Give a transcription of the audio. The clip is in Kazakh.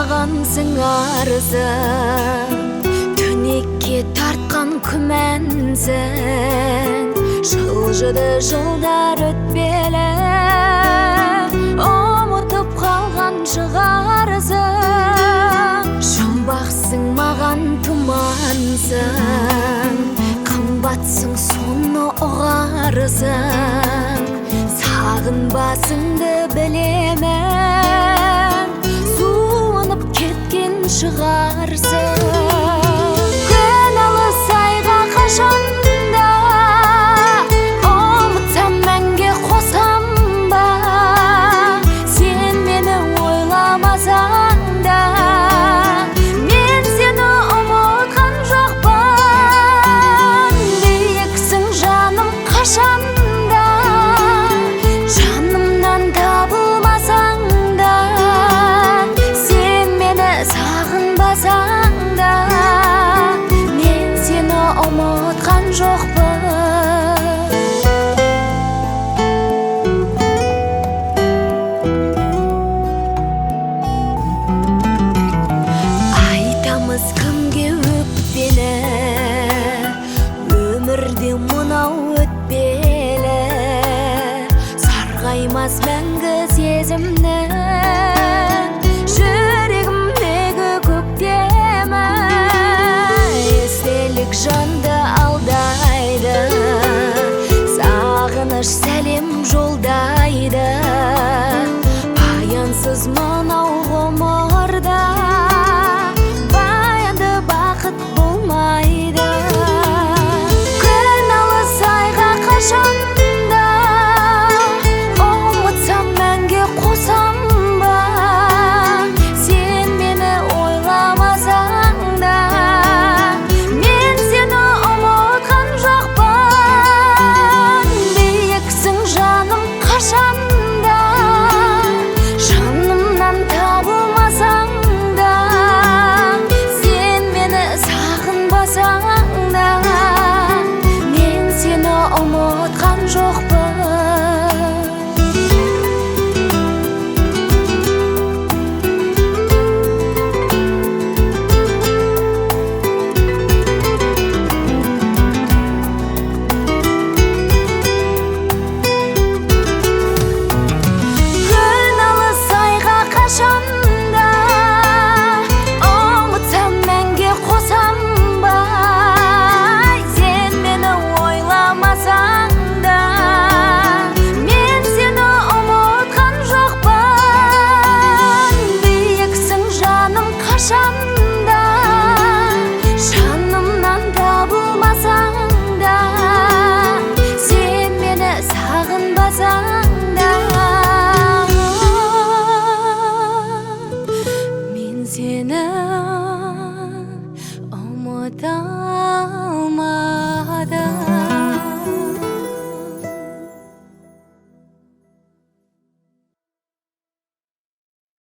сағансың арызың, түнекке тартқан күмәнсің. Жылжыды жылдар өтпелі, ұмытып қалған шығарсың. Жұмбақсың маған тұмансың, қымбатсың соны ұғарсың. Сағынбасыңды білемін, суынып кеткен шығарсың. Күн алыс айға қашанда, ұмытсам мәңге қосам ба? Сен мені ойламасаң да, мен сені ұмытқан жоқпын. Биіксің жаным қашанда, жанымнан табылмасаң да, сен мені сағынбасаң да, мен сені ұмытқан жоқпын. Айтамыз кімге өкпені, өмірде мынау өтпелі. Сарғаймас мәңгі сезімнің, жүрегімдегі көктемі. Естелік жанды алдайды, сағыныш сәлем жолдайды. Баянсыз мынау ғұмырда, баянды бақыт болмайды. Күн алыс айға қашанда, ұмытсам мәңге қосам ба? Сен мені ойламасаң да, мен сені ұмытқан жоқпын. Биіксің жаным қашанда, жанымнан табылмасаң да, сен мені сағынбасаң да, мен сені ұмытқан жоқпын. Күн алыс айға қашанда, ұмытсам мәңге қосам ба? Сен мені ойламасаң да, мен сені ұмытқан жоқпын. Биіксің жаным қашанда, жанымнан табылмасаң да, сен мені сағынбасаң да, мен сені ұмыта алмадым.